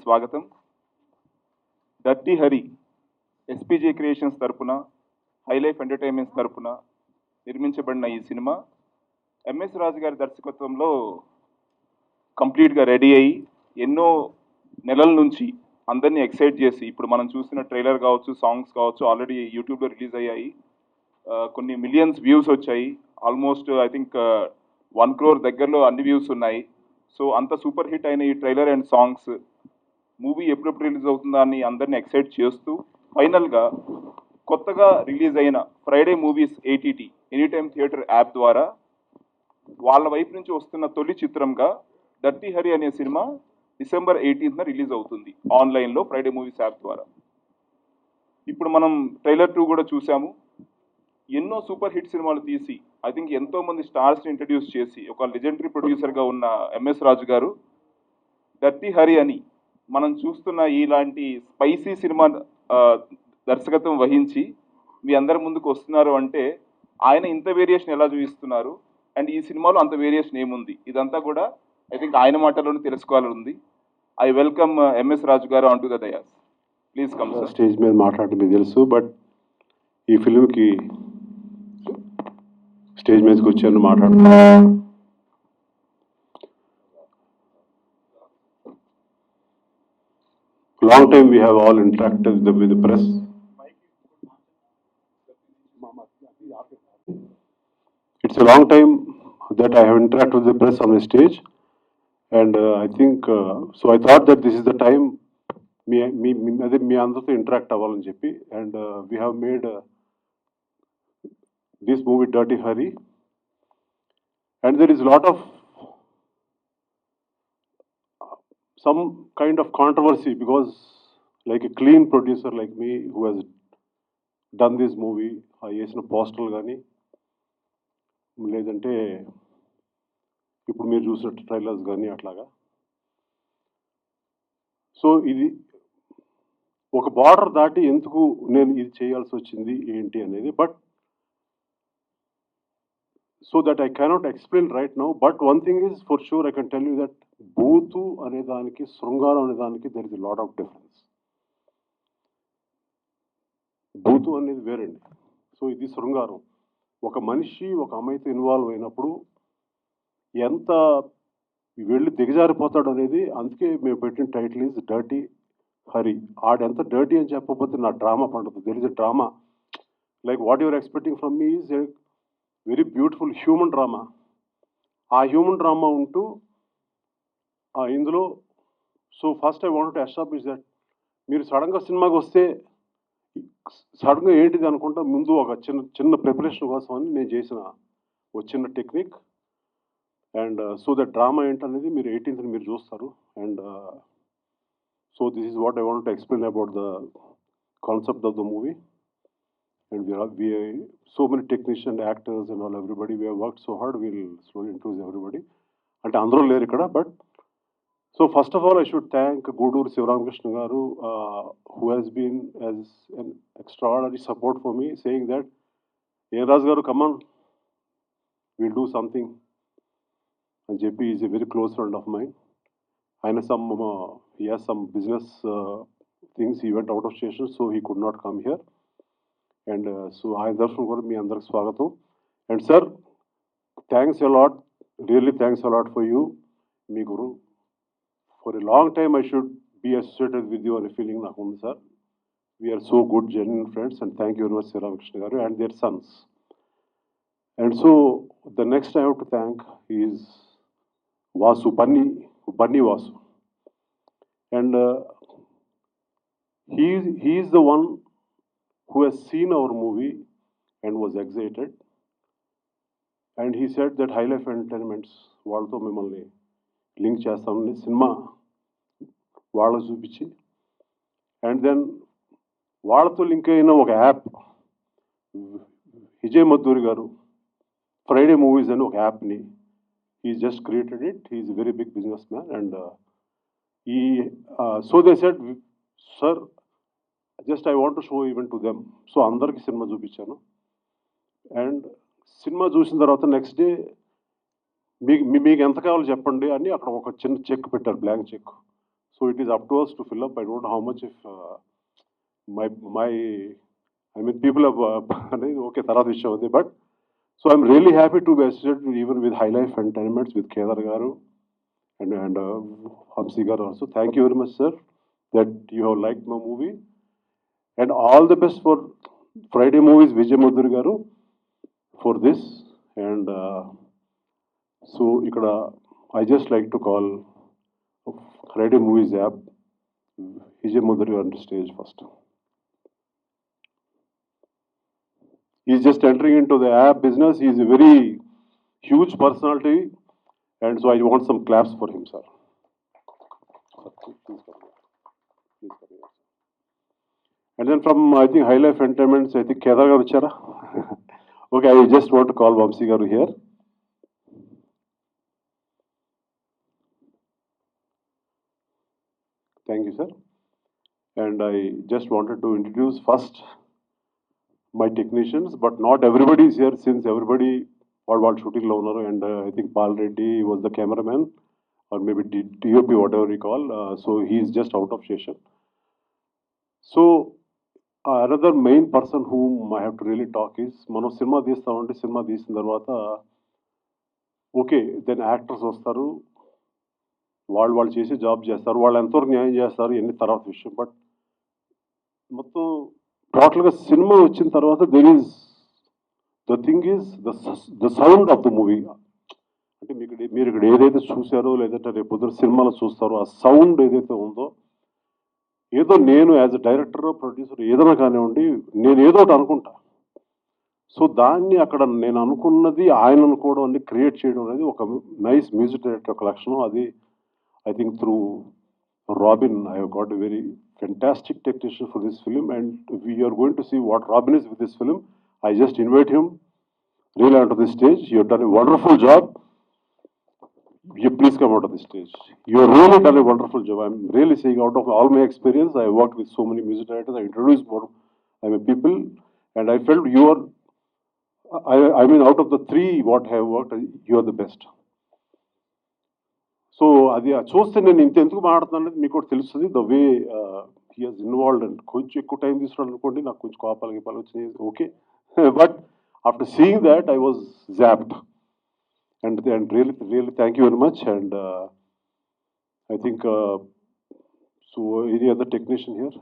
స్వాగతం. Dirty Hari SPJ creations తరపున Hi-Life entertainments తరపున నిర్మించబడిన ఈ సినిమా ఎంఎస్ రాజు గారి దర్శకత్వంలో కంప్లీట్గా రెడీ అయ్యి ఎన్నో నెలల నుంచి అందరినీ ఎక్సైట్ చేసి ఇప్పుడు మనం చూసిన ట్రైలర్ కావచ్చు, సాంగ్స్ కావచ్చు, ఆల్రెడీ యూట్యూబ్లో రిలీజ్ అయ్యాయి. కొన్ని మిలియన్స్ వ్యూస్ వచ్చాయి. ఆల్మోస్ట్ ఐ థింక్ 1 crore దగ్గరలో అన్ని వ్యూస్ ఉన్నాయి. సో అంత సూపర్ హిట్ అయిన ఈ ట్రైలర్ అండ్ సాంగ్స్ మూవీ ఎప్పుడెప్పుడు రిలీజ్ అవుతుందా అని అందరినీ ఎక్సైట్ చేస్తూ ఫైనల్గా కొత్తగా రిలీజ్ అయిన Friday movies ATT any time theatre app ద్వారా వాళ్ళ వైపు నుంచి వస్తున్న తొలి చిత్రంగా డర్టీ హరి అనే సినిమా December 18th రిలీజ్ అవుతుంది ఆన్లైన్లో ఫ్రైడే మూవీస్ యాప్ ద్వారా. ఇప్పుడు మనం ట్రైలర్ 2 కూడా చూసాము. ఎన్నో సూపర్ హిట్ సినిమాలు తీసి ఐ థింక్ ఎంతో మంది స్టార్స్ని ఇంట్రడ్యూస్ చేసి ఒక లెజెండరీ ప్రొడ్యూసర్గా ఉన్న ఎంఎస్ రాజు గారు డర్టీ హరి అని మనం చూస్తున్న ఇలాంటి స్పైసీ సినిమా దర్శకత్వం వహించి మీ అందరి ముందుకు వస్తున్నారు అంటే ఆయన ఇంత వేరియేషన్ ఎలా చూపిస్తున్నారు అండ్ ఈ సినిమాలో అంత వేరియేషన్ ఏముంది, ఇదంతా కూడా ఐ థింక్ ఆయన మాటల్లోనే తెలుసుకోవాలని ఉంది. ఐ వెల్కమ్ ఎంఎస్ రాజు గారు on to the dais. Please come sir. Stage మీద మాట్లాడటం మీకు తెలుసు, బట్ ఈ ఫిల్మ్కి స్టేజ్ మీదకి వచ్చాను మాట్లాడుతున్నాను. Long time we have all interacted with the press. It's a long time that I have interacted with the press on the stage, and I think so I thought that this is the time me అందరితో interact అవ్వాలని చెప్పి, and we have made this movie Dirty Harry, and there is a lot of some kind of controversy because like a clean producer like me who has done this movie, చేసిన పోస్టర్లు కానీ లేదంటే ఇప్పుడు మీరు చూసిన trailers కానీ అట్లాగా. So ఇది ఒక బార్డర్ దాటి ఎందుకు నేను ఇది చేయాల్సి వచ్చింది ఏంటి అనేది, but so that I cannot explain right now. But one thing is for sure I can tell you that బూతు అనే దానికి శృంగారం అనే దానికి there is lot of difference. బూతు అనేది వేరండి, సో ఇది శృంగారం. ఒక మనిషి ఒక అమ్మాయితో ఇన్వాల్వ్ అయినప్పుడు ఎంత వెళ్ళి దిగజారిపోతాడు అనేది, అందుకే మేము పెట్టిన టైటిల్ ఈజ్ డర్టీ హరి. ఆడెంత డర్టీ అని చెప్పకపోతే నా డ్రామా పండుతుంది. There is a drama like what your expecting from me is a very beautiful human drama. ఆ హ్యూమన్ డ్రామా ఉంటూ ఇందులో so first I want to establish that మీరు సడన్గా సినిమాకి వస్తే సడన్గా ఏంటిది అనుకుంటా ముందు ఒక చిన్న ప్రిపరేషన్ కోసం అని నేను చేసిన ఒక చిన్న technique. And so that drama ఏంటనేది మీరు 18th మీరు చూస్తారు. And so this is what I want to explain about the concept of the movie. And we so many technicians, actors and all, everybody, we have worked so hard. We'll slowly introduce everybody. అంటే అందరూ లేరు ఇక్కడ, but so first of all I should thank Guduru Sivaramakrishna garu who has been as an extraordinary support for me, saying that రాజు గారు come on, we'll do something అని చెప్పి. Is a very close friend of mine. ఆయన he has some business things, he went out of station so he could not come here. And so ఆయన దర్శనం కూడా మీ అందరికి స్వాగతం. And sir thanks a lot, really thanks a lot for you. మీ గురు for a long time I should be associated with you అనే ఫీలింగ్ నాకు ఉంది sir. We're so good genuine friends, and thank you very much Sriramakrishna గారు and their sons. And so the next I have to thank is Vasu, Bunny Vasu. And he is the one who has seen our movie and was excited, and he said that High Life Entertainments వాళ్ళతో మిమ్మల్ని link చేస్తామని cinema వాళ్ళకు చూపించి, and then వాళ్ళతో link అయిన ఒక app Vijay Madduri గారు Friday movies అని ఒక యాప్ని he just created it. He is a very big businessman, and so they said, sir, just I want to show even to them. So అందరికి సినిమా చూపించాను. And cinema చూసిన తర్వాత నెక్స్ట్ డే మీకు ఎంత కావాలో చెప్పండి అని అక్కడ ఒక చిన్న చెక్ పెట్టారు, blank cheque. So it is up to us to fill up. I don't know how much if I mean people have okay tarvata vishayam adi, but so I'm really happy to be associated even with High Life Entertainments with Kedar garu and Hamsi garu also. Thank you very much, sir, that you have liked my movie, and all the best for Friday Movies Vijay Madhuri garu for this. And so ikkada I just like to call Friday Movies app Vijay Madhuri on the stage first. He's just entering into the app business. He's a very huge personality, and so I want some claps for him, sir. Please come here. Please come here. And then from, I think, High Life Entertainments, I think Kedar garu vachara. Okay, I just want to call Vamsi garu here. Thank you, sir. And I just wanted to introduce first my technicians, but not everybody is here since everybody all shooting lo unnaru, and I think Pal Reddy was the cameraman or maybe DOP, whatever we call. So he is just out of session. So another main person whom I have to really talk is మనం cinema తీస్తామంటే cinema తీసిన తర్వాత okay then actors వస్తారు, వాళ్ళు చేసి job చేస్తారు, వాళ్ళు ఎంతవరకు న్యాయం చేస్తారు ఎన్ని తర్వాత విషయం. బట్ మొత్తం టోటల్గా సినిమా వచ్చిన తర్వాత there is the thing is the sound of the movie. అంటే మీరు ఇక్కడ ఏదైతే చూసారో లేదంటే రేపు పొద్దున సినిమాలో చూస్తారో ఆ సౌండ్ ఏదైతే ఉందో, ఏదో నేను యాజ్ అ డైరెక్టర్ ప్రొడ్యూసర్ ఏదైనా కానివ్వండి, నేను ఏదో ఒకటి అనుకుంటా. సో దాన్ని అక్కడ నేను అనుకున్నది ఆయన అనుకోవడం అన్ని క్రియేట్ చేయడం అనేది ఒక నైస్ మ్యూజిక్ డైరెక్టర్ యొక్క లక్షణం. అది I think through robin I have got a very fantastic technician for this film, and we are going to see what Robin is with this film. I just invite him really onto the stage. You have done a wonderful job. You please come out of the stage. You have really done a wonderful job. I'm really saying out of all my experience, I worked with so many music directors. I introduced more people, and I felt you are. I mean, out of the three what I have worked, you are the best. So అది చూస్తే నేను ఇంత ఎందుకు మాట్లాడుతున్నాను అనేది మీకు కూడా తెలుస్తుంది. The way he has involved and కొంచెం ఎక్కువ టైం తీసుకున్నాను అనుకోండి, నాకు కొంచెం కోపాలు వచ్చినాయి, okay. But after seeing that I was zapped and really thank you very much. And I think so any other technician here,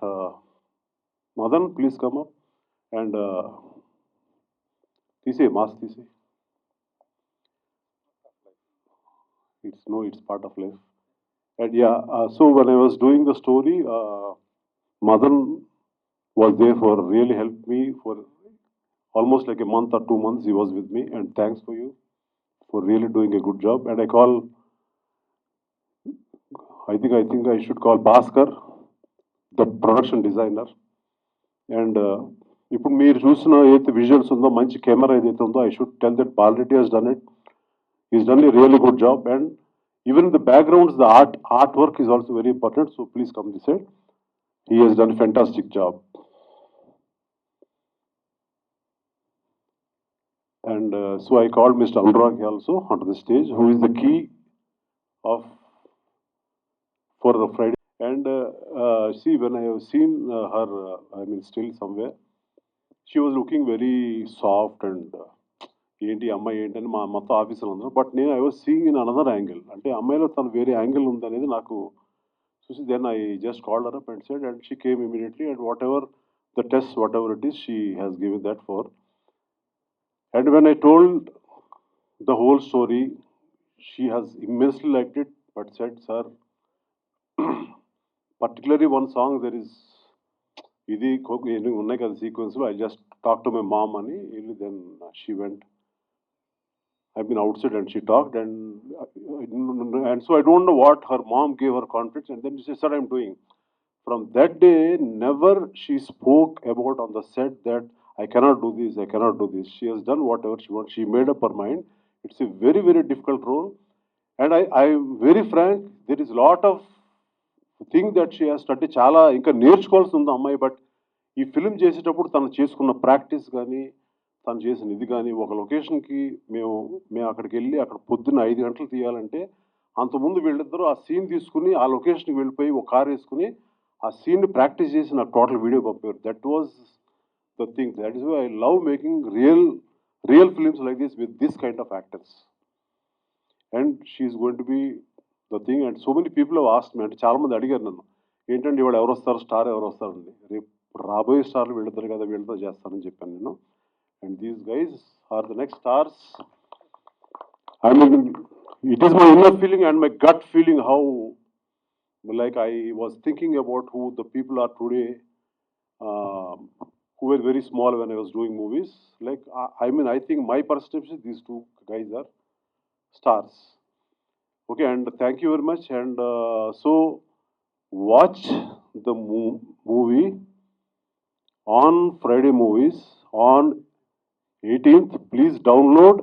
Madan please come up and తీసే mask తీసే. It's part of life. And yeah, so when I was doing the story, Madan was there for really helped me for almost like a month or 2 months. He was with me, and thanks for you for really doing a good job. And I think I should call Bhaskar, the production designer. And ఇప్పుడు మీరు చూసిన ఏదైతే visuals ఉందో, మంచి camera ఏదైతే ఉందో, I should tell that Pal Reddy has done it. He's done a really good job, and even in the backgrounds, the artwork is also very important. So please come this side. He has done a fantastic job. And so I called Mr. Anurag also onto the stage, who is the key for the Friday. And see, when I have seen her, I mean, still somewhere, she was looking very soft and. ఏంటి అమ్మాయి ఏంటని మొత్తం ఆఫీసులో ఉన్నారు. But నేను I was seeing in another angle, అంటే అమ్మాయిలో తను వేరే యాంగిల్ ఉందనేది నాకు చూసి then I just called her up and said, and she came immediately, and whatever the test whatever it is she has given that for. And when I told the whole story, she has immensely liked it, but said sir particularly one song there is ఇది ఉన్నాయి కదా సీక్వెన్స్లో, I just talk to my mom అని. Then she went. I've been outside and she talked, and so I don't know what her mom gave her confidence, and then she said, I'm doing. From that day, never she spoke about on the set that I cannot do this, I cannot do this. She has done whatever she wants. She made up her mind. It's a very, very difficult role, and I'm very frank, there is a lot of thing that she has studied. చాలా ఇంకా నేర్చుకోవాల్సి ఉంది అమ్మాయి. But ఈ film చేసేటప్పుడు తను చేసుకున్న practice కానీ తను చేసిన ఇది కానీ, ఒక లొకేషన్కి మేము అక్కడికి వెళ్ళి అక్కడ పొద్దున్న 5 గంటలు తీయాలంటే అంతకుముందు వీళ్ళిద్దరూ ఆ సీన్ తీసుకుని ఆ లొకేషన్కి వెళ్ళిపోయి ఒక కార్ వేసుకుని ఆ సీన్ని ప్రాక్టీస్ చేసి నాకు టోటల్ వీడియో పంపారు. That was the thing. That is why I love making real films like this with this kind of actors. And she is going to be the thing. And so many people have asked me, అంటే చాలామంది అడిగారు నన్ను, ఏంటంటే ఇవాళ ఎవరు వస్తారు, star ఎవరు వస్తారండి. రేపు రాబోయే స్టార్లు వీళ్ళిద్దరు కదా, వీళ్ళతో చేస్తానని చెప్పాను నేను. And these guys are the next stars. I mean, it is my inner feeling and my gut feeling how, like, I was thinking about who the people are today, who were very small when I was doing movies. Like, I mean, I think my perception, these two guys are stars. Okay, and thank you very much. And so, watch the movie on Friday movies on 18th. Please download,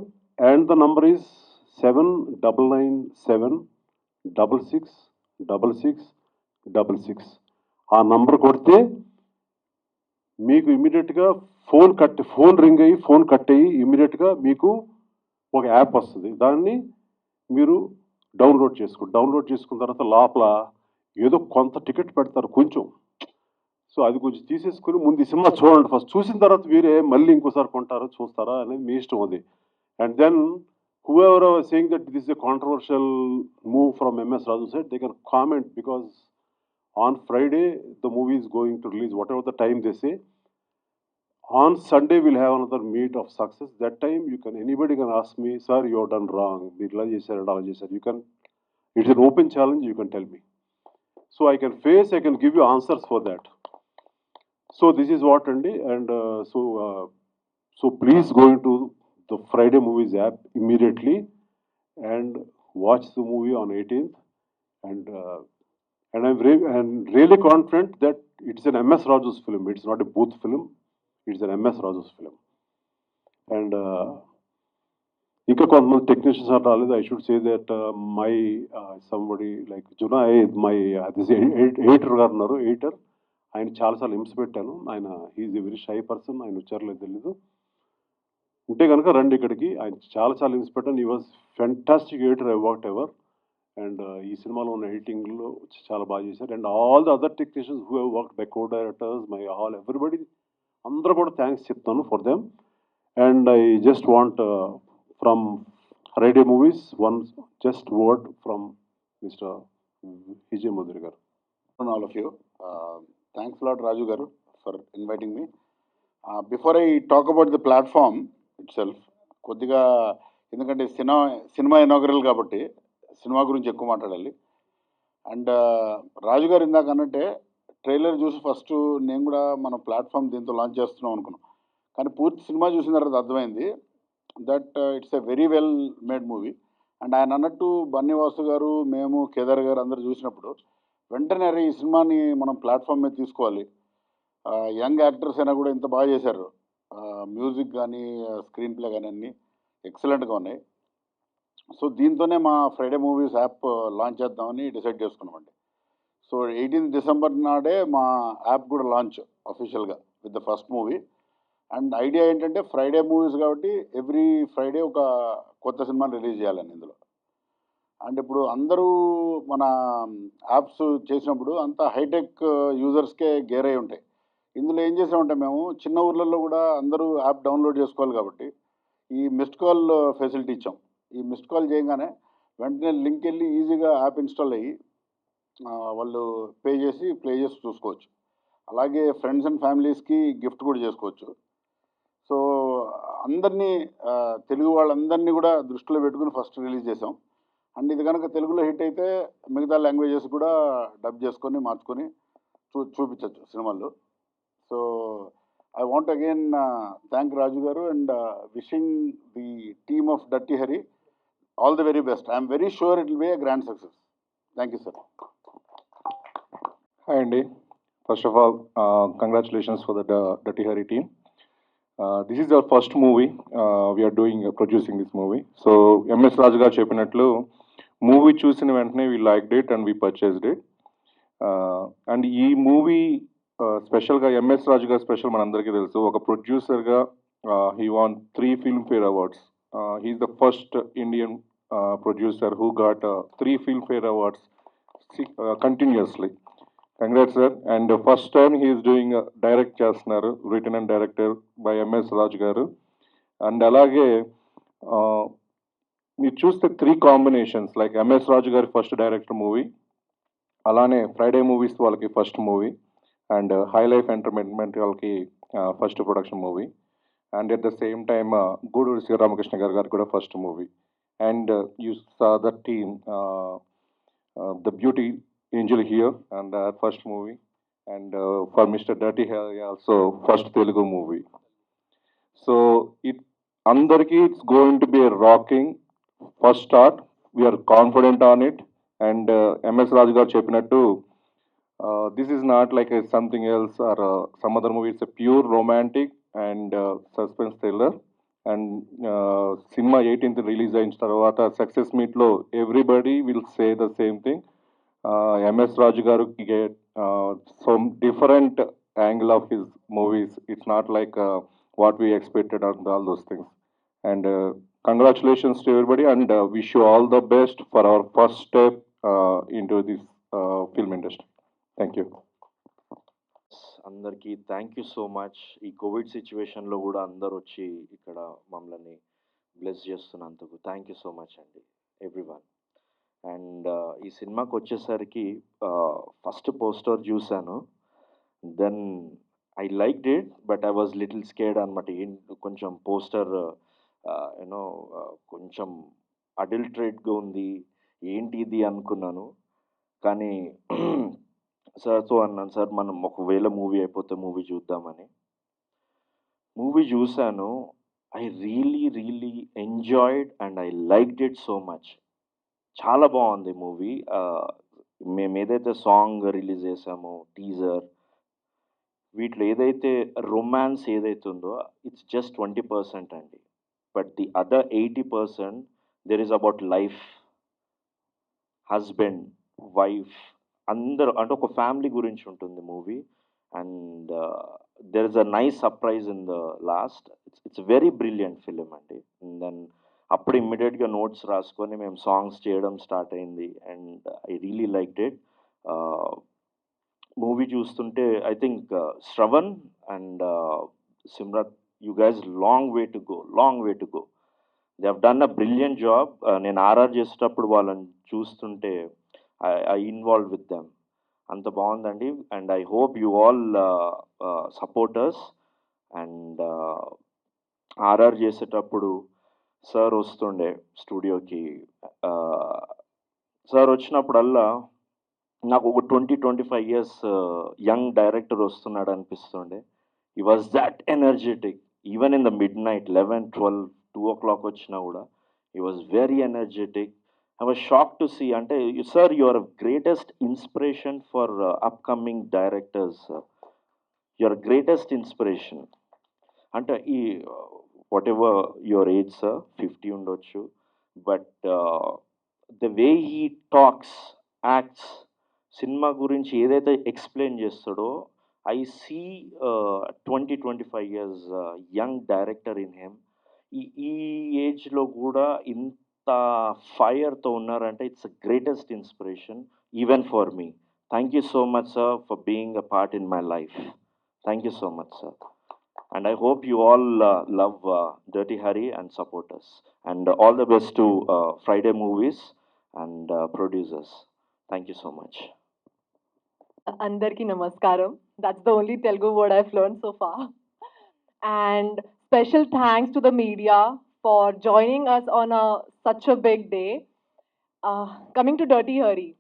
and the number is 7997666666. ఆ number కొడితే మీకు ఇమీడియట్గా phone ring అయ్యి phone cut అయ్యి ఇమీడియట్గా మీకు ఒక app వస్తుంది. దాన్ని మీరు డౌన్లోడ్ చేసుకున్న తర్వాత లోపల ఏదో కొంత టికెట్ పెడతారు కొంచెం. సో అది కొంచెం తీసేసుకుని ముందు ఈ సినిమా చూడండి ఫస్ట్. చూసిన తర్వాత వీరే మళ్ళీ ఇంకోసారి కొంటారో చూస్తారా అనేది మీ ఇష్టం అది. And then whoever was saying that this is a controversial move from MS Raju said, they can comment, because on Friday the movie is going to release, whatever the time they say. On Sunday we'll have another meet of success. That time anybody can ask me, sir, you have done wrong, you can, it's an open challenge, you can tell me. So I can give you answers for that. So this is what, and so please go into the Friday Movies app immediately and watch the movie on 18th. And I'm really confident that it's an MS Raju's film. It's not a Booth film. It's an MS Raju's film. And ఇంకా కొంతమంది technicians are రాలేదు. I should say that my somebody like Junaid, my this editor గారు ఉన్నారు, editor. ఆయన చాలాసార్లు హింస పెట్టాను. ఆయన he is a very shy person. ఆయన వచ్చారో తెలీదు. ఉంటే కనుక రండి ఇక్కడికి. ఆయన చాలాసార్లు inspector. He was fantastic editor I worked ever. And ఈ సినిమాలో ఉన్న ఎడిటింగ్లో చాలా బాగా చేశారు. And all the other technicians who have worked by co directors, my all everybody, అందరూ కూడా థ్యాంక్స్ చెప్తాను for them. And I just want from Friday Movies one just word from mister Vijay Madhuri గారు. All of you. Thanks a lot, Raju Garu, for inviting me. Before I talk about the platform itself, కొద్దిగా ఎందుకంటే cinema inaugural కాబట్టి cinema గురించి ఎక్కువ మాట్లాడాలి. And రాజు గారు ఇందాక అన్నట్టే ట్రైలర్ చూసి ఫస్ట్ నేను కూడా మన ప్లాట్ఫామ్ దీంతో లాంచ్ చేస్తున్నాం అనుకున్నాం. కానీ పూర్తి సినిమా చూసిన తర్వాత అర్థమైంది that it's a very well made movie. And ఆయన అన్నట్టు బన్నీవాసు గారు, మేము, కేదార్ గారు అందరూ చూసినప్పుడు వెంటనే ఈ సినిమాని మనం ప్లాట్ఫామ్ మీద తీసుకోవాలి. యంగ్ యాక్టర్స్ అయినా కూడా ఇంత బాగా చేశారు. మ్యూజిక్ కానీ స్క్రీన్ ప్లే కానీ అన్నీ ఎక్సలెంట్గా ఉన్నాయి. సో దీంతోనే మా ఫ్రైడే మూవీస్ యాప్ లాంచ్ చేద్దామని డిసైడ్ చేసుకున్నామండి. సో 18th December నాడే మా యాప్ కూడా లాంచ్ అఫీషియల్గా with the first movie. And idea ఏంటంటే ఫ్రైడే మూవీస్ కాబట్టి ఎవ్రీ ఫ్రైడే ఒక కొత్త సినిమాని రిలీజ్ చేయాలని ఇందులో. అండ్ ఇప్పుడు అందరూ మన యాప్స్ చేసినప్పుడు అంతా హైటెక్ యూజర్స్కే గేర్ అయి ఉంటాయి. ఇందులో ఏం చేసామంటే మేము చిన్న ఊర్లలో కూడా అందరూ యాప్ డౌన్లోడ్ చేసుకోవాలి కాబట్టి ఈ మిస్డ్ కాల్ ఫెసిలిటీ ఇచ్చాం. ఈ మిస్డ్ కాల్ చేయగానే వెంటనే లింక్ వెళ్ళి ఈజీగా యాప్ ఇన్స్టాల్ అయ్యి వాళ్ళు ప్లే చేసి చూసుకోవచ్చు. అలాగే ఫ్రెండ్స్ అండ్ ఫ్యామిలీస్కి గిఫ్ట్ కూడా చేసుకోవచ్చు. సో అందరినీ తెలుగు వాళ్ళందరినీ కూడా దృష్టిలో పెట్టుకుని ఫస్ట్ రిలీజ్ చేసాం. అండ్ ఇది కనుక తెలుగులో హిట్ అయితే మిగతా లాంగ్వేజెస్ కూడా డబ్ చేసుకొని మార్చుకొని చూపించవచ్చు సినిమాల్లో. So I want again thank Raju గారు and wishing the team of dirty Hari all the very best. I'm very sure it will be a grand success. Thank you sir. Hi Andy. First of all, congratulations for the Dirty Harry team. This is our first movie. We are producing this movie. So MS Raju garu cheppinatlu movie చూసిన వెంటనే we liked it and we purchased it. And ఈ movie స్పెషల్గా MS Raju గారు special మనందరికీ తెలుసు. ఒక ప్రొడ్యూసర్గా he won 3 Filmfare Awards. He is the first Indian producer who got 3 Filmfare Awards continuously. Congrats, sir. And first time he is doing direct చేస్తున్నారు, written and director by MS Raj గారు. And అలాగే మీరు చూస్తే 3 combinations like MS Raju గారి first director movie, అలానే Friday Movies వాళ్ళకి first movie, and high life entertainment వాళ్ళకి first production movie, and at the same time Guduru Sriramakrishna గారు కూడా first movie. And you saw the team, the beauty angel here and first movie, and for mister dirty also first Telugu movie. So అందరికీ it's going to be a rocking first start. We're confident on it. And MS Raju గారు చెప్పినట్టు this is not like something else or some other movie. It's a pure romantic and suspense thriller. And సినిమా 18th release అయిన తర్వాత success మీట్లో everybody will say the same thing. MS Raju గారు get some different angle of his movies. It's not like what we expected and all those things. And congratulations to everybody, and wish you all the best for our first step into this film industry. Thank you. అందరికీ thank you so much. ఈ COVID సిచ్యువేషన్లో కూడా అందరు వచ్చి ఇక్కడ మమ్మల్ని bless చేస్తున్నందుకు thank you so much అండి ఎవ్రీవన్. అండ్ ఈ సినిమాకి వచ్చేసరికి ఫస్ట్ పోస్టర్ చూశాను, then I liked it, but I was little scared అనమాట. కొంచెం పోస్టర్ యూనో కొంచెం అడల్ట్రేట్గా ఉంది, ఏంటి ఇది అనుకున్నాను. కానీ సార్తో అన్నాను, సార్ మనం ఒకవేళ మూవీ అయిపోతే మూవీ చూద్దామని. మూవీ చూశాను. I really enjoyed and I liked it so much. చాలా బాగుంది మూవీ. మేము ఏదైతే సాంగ్ రిలీజ్ చేసామో, టీజర్, వీటిలో ఏదైతే రొమాన్స్ ఏదైతే ఉందో ఇట్స్ జస్ట్ 20% అండి. But the other 80% there is about life, husband, wife, అందరూ అంటే ఒక ఫ్యామిలీ గురించి ఉంటుంది movie. And there is a nice surprise in the last. It's very brilliant film అండి. దెన్ అప్పుడు ఇమ్మీడియట్గా నోట్స్ రాసుకొని మేము సాంగ్స్ చేయడం స్టార్ట్ అయింది. And I really liked it. Movie చూస్తుంటే I think Shravan and Simrat, you guys long way to go. They have done a brilliant job. నేను RR చేసేటప్పుడు వాళ్ళని చూస్తుంటే ఐ ఇన్వాల్వ్ విత్ దెమ్. అంత బాగుందండి. And I hope you all supporters. And RR చేసేటప్పుడు sir వస్తుండే స్టూడియోకి. సార్ వచ్చినప్పుడల్లా నాకు ఒక 20-25 years యంగ్ డైరెక్టర్ వస్తున్నాడు అనిపిస్తుండే. He was that energetic. Even in the mid night 11, 12, 2 o'clock వచ్చినా కూడా he was very energetic. I was shock to see. అంటే sir you are greatest inspiration for upcoming directors. Your greatest inspiration. అంటే he whatever your age sir, 50 ఉండొచ్చు, but the way he talks, acts, సినిమా గురించి ఏదైతే explain చేస్తాడో, I see 20-25 years young director in him. ఈ ఏజ్లో కూడా ఇంత ఫైర్తో ఉన్నారంటే it's a greatest inspiration even for me. Thank you so much sir for being a part in my life. Thank you so much, sir. And I hope you all love Dirty Harry and support us. And all the best to Friday Movies and producers. Thank you so much. Andarki namaskaram. That's the only Telugu word I've learned so far. And special thanks to the media for joining us on such a big day. Coming to Dirty Harry,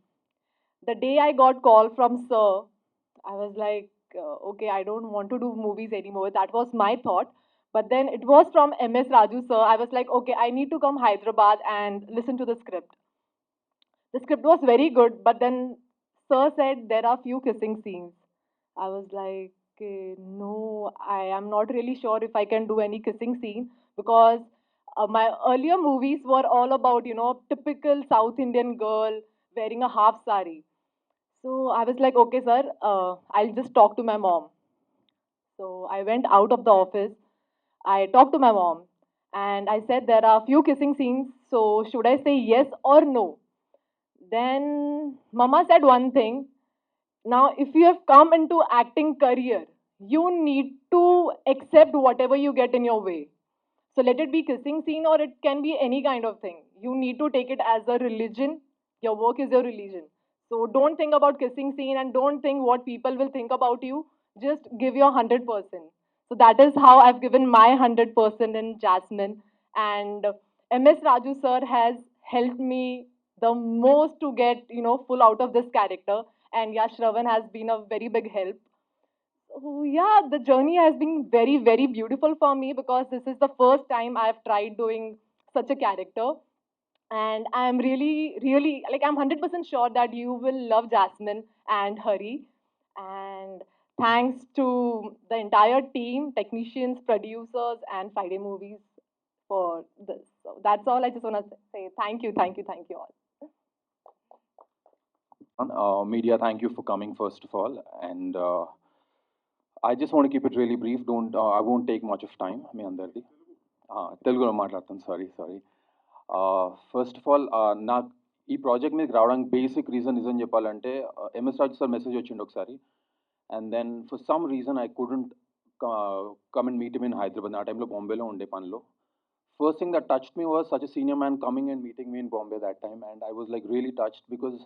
the day I got call from Sir, I was like, okay, I don't want to do movies anymore. That was my thought. But then it was from MS Raju sir. I was like, okay, I need to come Hyderabad and listen to the script. The script was very good, but then sir said there are few kissing scenes. I was like, no, I am not really sure if I can do any kissing scene, because my earlier movies were all about, typical South Indian girl wearing a half sari. So I was like, okay, sir, I'll just talk to my mom. So I went out of the office. I talked to my mom, and I said there are few kissing scenes, so should I say yes or no? Then Mama said one thing. Now, if you have come into acting career, you need to accept whatever you get in your way. So let it be kissing scene or it can be any kind of thing. You need to take it as a religion. Your work is your religion. So don't think about kissing scene and don't think what people will think about you. Just give your 100%. So that is how I've given my 100% in Jasmine. And MS Raju sir has helped me the most to get, full out of this character. And yeah, Shravan has been a very big help. Oh, yeah, the journey has been very, very beautiful for me because this is the first time I've tried doing such a character. And I'm really, really, like, I'm 100% sure that you will love Jasmine and Hari. And thanks to the entire team, technicians, producers, and Friday Movies for this. So that's all I just want to say. Thank you, thank you, thank you all. Media, thank you for coming first of all, and I just want to keep it really brief. Don't I won't take much of time. మీ అందరిది తెలుగులో మాట్లాడతాను. Sorry. First of all నాకు ఈ project మీదకి రావడానికి basic reason నిజం చెప్పాలంటే MS రాజు sir message వచ్చిండు ఒకసారి, and then for some reason I couldn't come and meet him in Hyderabad. ఆ టైంలో బాంబేలో ఉండే పనిలో. First thing that touched me was such a senior man coming and meeting me in Bombay that time, and I was like really touched because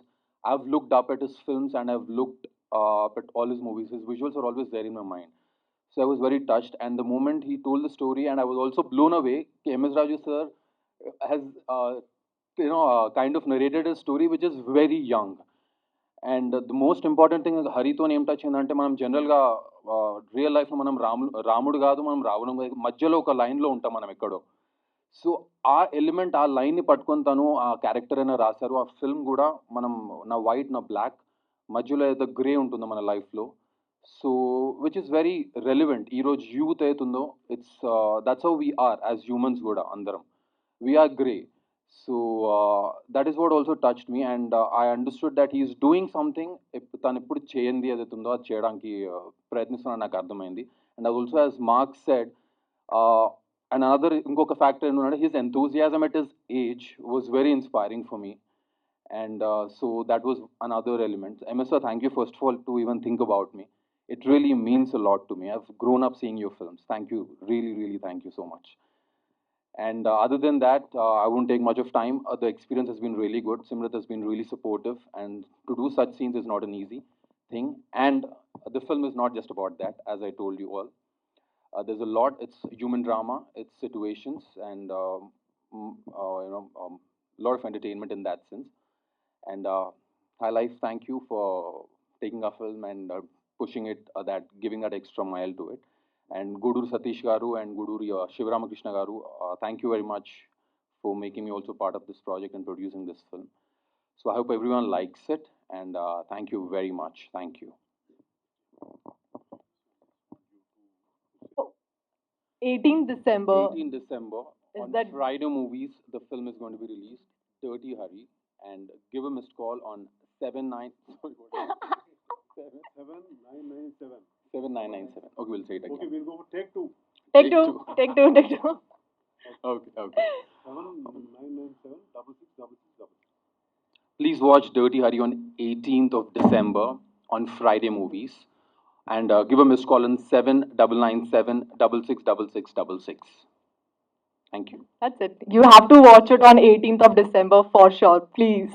I've looked up at his films and I've looked up at all his movies. His visuals are always there in my mind. So I was very touched, and the moment he told the story, and I was also blown away. MS Raju sir has, kind of narrated a story which is very young. And the most important thing హరితో ఏం touch ఏంటంటే మనం జనరల్గా real లైఫ్లో మనం రాముడు కాదు, మనం రావణం కాదు, మధ్యలో ఒక లైన్లో ఉంటాం మనం ఎక్కడో. సో ఆ ఎలిమెంట్, ఆ లైన్ని పట్టుకొని తను ఆ క్యారెక్టర్ అయినా రాశారు. ఆ ఫిల్మ్ కూడా మనం నా వైట్ నా బ్లాక్ మధ్యలో ఏదో గ్రే ఉంటుందో మన లైఫ్లో. So which is very relevant. ఈరోజు యూత్ అవుతుందో it's that's how we are as humans కూడా అందరం. We are grey. So that is what also touched me, and I understood that he is doing something. తను ఎప్పుడు చేయండి ఏదైతే ఉందో అది చేయడానికి ప్రయత్నిస్తున్నా నాకు అర్థమైంది. And also as mark said, and another ఇంకొక ఫ్యాక్టర్ ఏంటంటే his enthusiasm at his age was very inspiring for me, and so that was another element. MS sir, thank you first of all to even think about me. It really means a lot to me. I've grown up seeing your films. Thank you, really, really thank you so much. And other than that, I won't take much of time. The experience has been really good. Simrat has been really supportive, and to do such scenes is not an easy thing. And the film is not just about that, as I told you all. There's a lot. It's human drama. It's situations, and lot of entertainment in that sense. And High Life, thank you for taking our film and pushing it, giving that extra mile to it. And Guduru Satish Garu and Guduru Shivaramakrishna Garu, thank you very much for making me also part of this project and producing this film. So I hope everyone likes it, and thank you very much. Thank you. 18th December. 18 December Is on that- Friday Movies, the film is going to be released, Dirty Hari, and give a missed call on 79. Sorry, what is it? 7997. 7997. Okay, we'll say it again. Okay, we'll go for take two. Take two, two. take two, take two. Okay. 7997 666666. Please watch Dirty Hari on 18th of December on Friday Movies, and give a missed call on 7997 666666. Thank you. That's it. You have to watch it on 18th of December for sure, please.